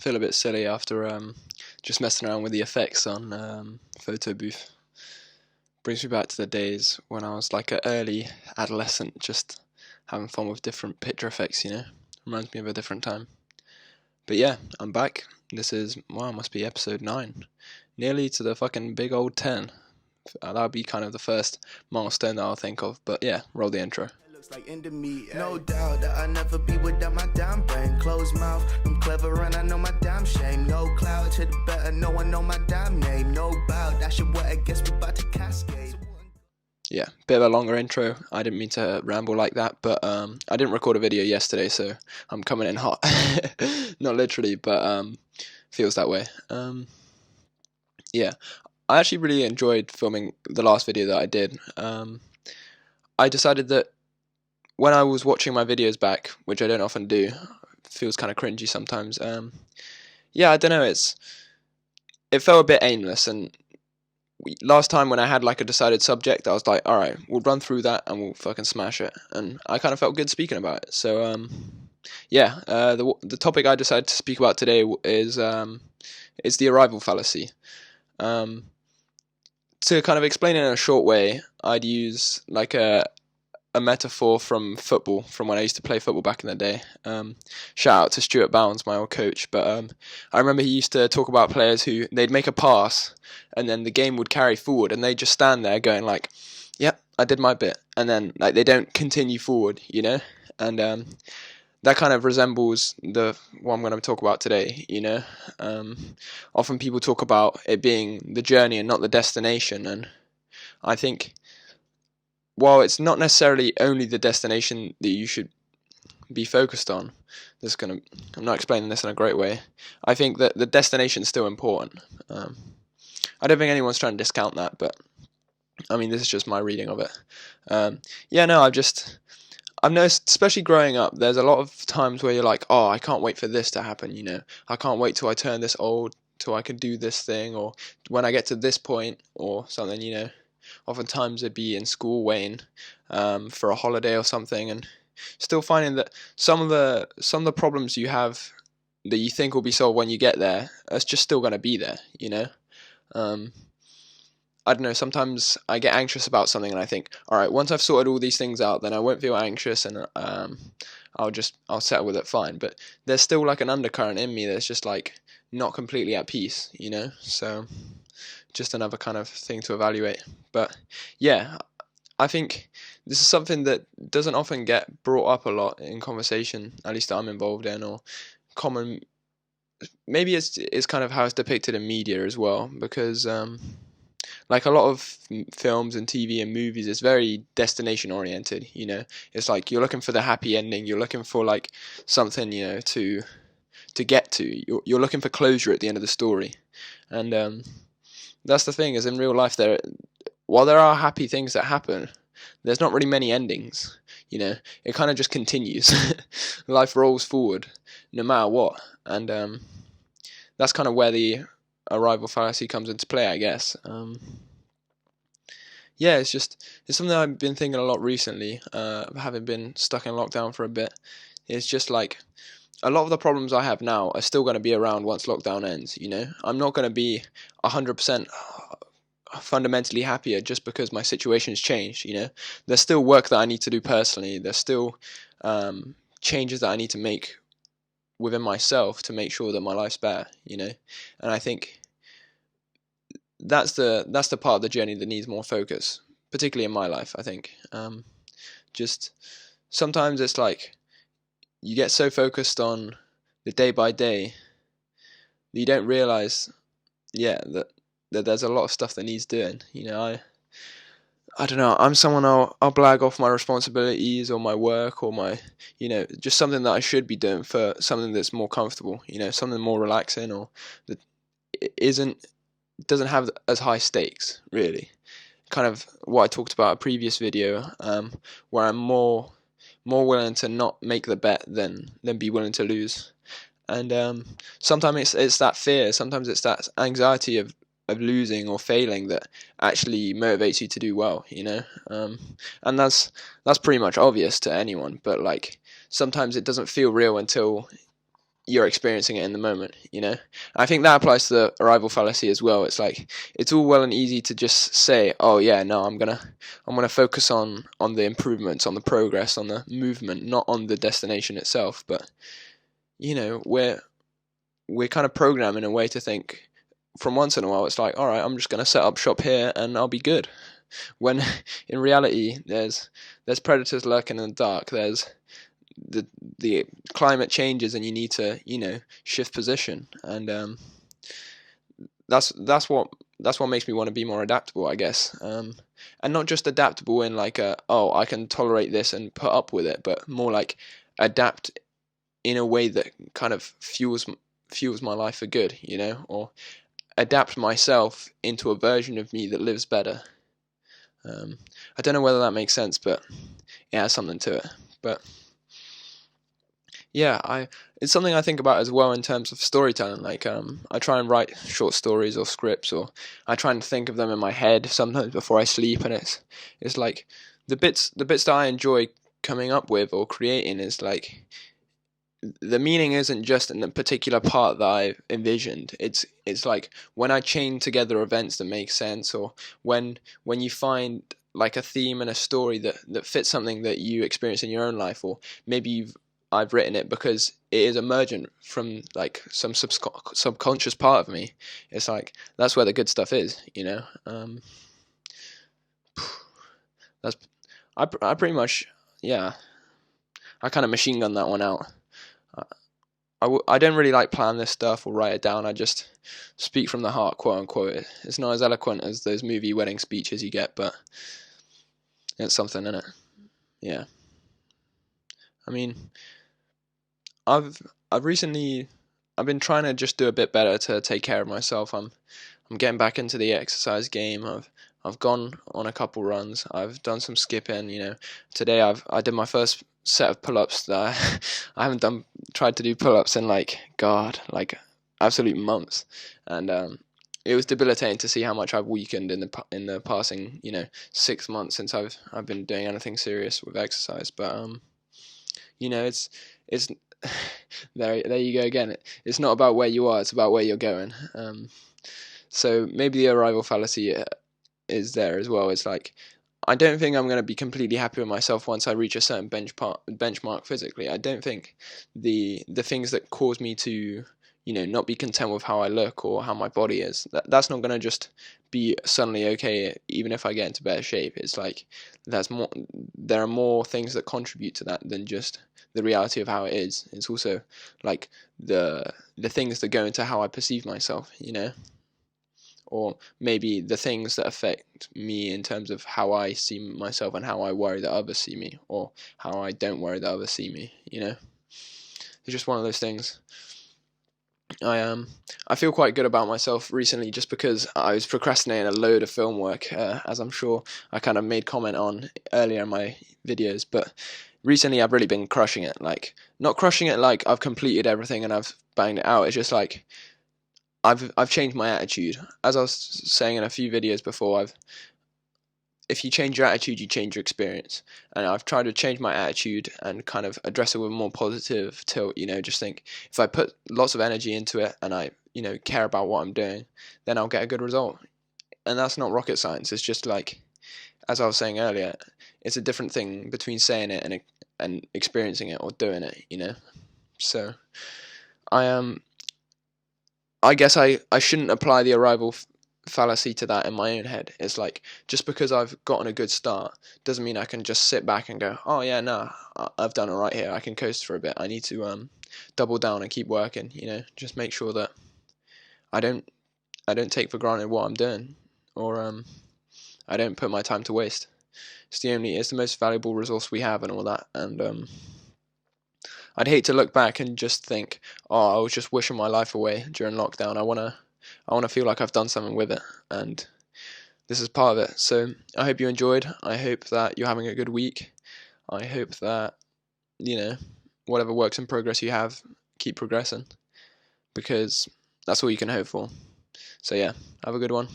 Feel a bit silly after just messing around with the effects on Photo Booth. Brings me back to the days when I was like an early adolescent, just having fun with different picture effects, Reminds me of a different time. But yeah, I'm back. This is, wow, must be episode 9. Nearly to the fucking big old 10. That'll be kind of the first milestone that I'll think of. But yeah, roll the intro. Looks like into me, no doubt that I'll never be without my damn brain. Closed mouth, I'm clever and I know my damn shame. No cloud to the better, no one know my damn name. No bow, that's your what I guess we about to cascade. Yeah, bit of a longer intro. I didn't mean to ramble like that, but I didn't record a video yesterday, so I'm coming in hot. Not literally, but feels that way. Yeah, I actually really enjoyed filming the last video that I did. I decided that when I was watching my videos back, which I don't often do, feels kind of cringy sometimes. Yeah, I don't know. It felt a bit aimless, and last time when I had like a decided subject, I was like, all right, we'll run through that and we'll fucking smash it. And I kind of felt good speaking about it. So yeah, the topic I decided to speak about today is the arrival fallacy. To kind of explain it in a short way, I'd use like a metaphor from football, from when I used to play football back in the day. Shout out to Stuart Bounds, my old coach. But I remember he used to talk about players who they'd make a pass, and then the game would carry forward, and they'd just stand there going like, "Yep, I did my bit," and then like they don't continue forward, And that kind of resembles what I'm going to talk about today. Often people talk about it being the journey and not the destination, and I think, while it's not necessarily only the destination that you should be focused on, I'm not explaining this in a great way. I think that the destination is still important. I don't think anyone's trying to discount that, but I mean, this is just my reading of it. Yeah, no, I've noticed, especially growing up, there's a lot of times where you're like, oh, I can't wait for this to happen, I can't wait till I turn this old, till I can do this thing, or when I get to this point, or something, Oftentimes it'd be in school waiting for a holiday or something, and still finding that some of the problems you have that you think will be solved when you get there, it's just still going to be there. I don't know, sometimes I get anxious about something and I think, all right, once I've sorted all these things out, then I won't feel anxious, and I'll settle with it fine. But there's still like an undercurrent in me that's just like not completely at peace, So just another kind of thing to evaluate. But yeah, I think this is something that doesn't often get brought up a lot in conversation, at least that I'm involved in, or common. Maybe it's kind of how it's depicted in media as well, because like a lot of films and TV and movies, it's very destination oriented. It's like you're looking for the happy ending, you're looking for like something to get to. You're looking for closure at the end of the story, and that's the thing, is in real life, while there are happy things that happen, there's not really many endings. It kind of just continues. Life rolls forward no matter what, and that's kind of where the arrival fallacy comes into play, I guess. Yeah, it's something I've been thinking a lot recently, having been stuck in lockdown for a bit. It's just like, a lot of the problems I have now are still going to be around once lockdown ends. I'm not going to be 100% fundamentally happier just because my situation's changed. There's still work that I need to do personally. There's still changes that I need to make within myself to make sure that my life's better. And I think that's the part of the journey that needs more focus, particularly in my life. I think just sometimes it's like, you get so focused on the day by day that you don't realize, that there's a lot of stuff that needs doing. I don't know. I'm someone, I'll blag off my responsibilities or my work or my, just something that I should be doing for something that's more comfortable. Something more relaxing, or that doesn't have as high stakes, really. Kind of what I talked about in a previous video, where I'm more willing to not make the bet than be willing to lose. And sometimes it's that fear, sometimes it's that anxiety of losing or failing that actually motivates you to do well, and that's pretty much obvious to anyone, but like sometimes it doesn't feel real until you're experiencing it in the moment, you know. I think that applies to the arrival fallacy as well. It's like it's all well and easy to just say, oh yeah, no, I'm gonna focus on the improvements, on the progress, on the movement, not on the destination itself. But you know, we're kind of programmed in a way to think from once in a while it's like, all right, I'm just gonna set up shop here and I'll be good. When in reality there's predators lurking in the dark. There's the climate changes and you need to, you know, shift position, and that's what makes me want to be more adaptable, I guess, and not just adaptable in like oh, I can tolerate this and put up with it, but more like adapt in a way that kind of fuels my life for good, you know, or adapt myself into a version of me that lives better. I don't know whether that makes sense, but it has something to it. But yeah, it's something I think about as well in terms of storytelling. Like I try and write short stories or scripts, or I try and think of them in my head sometimes before I sleep, and it's like the bits that I enjoy coming up with or creating is like the meaning isn't just in the particular part that I envisioned. It's like when I chain together events that make sense, or when you find like a theme and a story that fits something that you experience in your own life, or maybe I've written it because it is emergent from like some subconscious part of me. It's like that's where the good stuff is, you know. That's I pretty much, yeah. I kind of machine gun that one out. I don't really like plan this stuff or write it down. I just speak from the heart, quote unquote. It's not as eloquent as those movie wedding speeches you get, but it's something, in it. Yeah. I mean, I've recently I've been trying to just do a bit better to take care of myself. I'm getting back into the exercise game. I've gone on a couple runs. I've done some skipping. You know, today I did my first set of pull-ups that I haven't tried to do pull-ups in like absolute months, and it was debilitating to see how much I've weakened in the passing 6 months since I've been doing anything serious with exercise. But it's there you go again. It's not about where you are; it's about where you're going. So maybe the arrival fallacy is there as well. It's like I don't think I'm going to be completely happy with myself once I reach a certain benchmark physically. I don't think the things that cause me to not be content with how I look or how my body is, that's not going to just be suddenly okay even if I get into better shape. It's like there are more things that contribute to that than just the reality of how it is. It's also like the things that go into how I perceive myself, or maybe the things that affect me in terms of how I see myself and how I worry that others see me, or how I don't worry that others see me. It's just one of those things. I feel quite good about myself recently just because I was procrastinating a load of film work, as I'm sure I kind of made comment on earlier in my videos. But recently I've really been crushing it. Like, not crushing it like I've completed everything and I've banged it out. It's just like I've changed my attitude. As I was saying in a few videos before, if you change your attitude, you change your experience. And I've tried to change my attitude and kind of address it with a more positive tilt, just think if I put lots of energy into it and I, care about what I'm doing, then I'll get a good result. And that's not rocket science. It's just like, as I was saying earlier, it's a different thing between saying it and experiencing it or doing it, So I guess I shouldn't apply the arrival fallacy to that in my own head. It's like, just because I've gotten a good start doesn't mean I can just sit back and go, oh yeah, no, I've done all right here, I can coast for a bit. I need to double down and keep working, just make sure that I don't take for granted what I'm doing, or I don't put my time to waste. It's the most valuable resource we have and all that. And I'd hate to look back and just think, oh, I was just wishing my life away during lockdown. I want to feel like I've done something with it, and this is part of it. So I hope you enjoyed. I hope that you're having a good week. I hope that, whatever works in progress you have, keep progressing, because that's all you can hope for. So yeah, have a good one.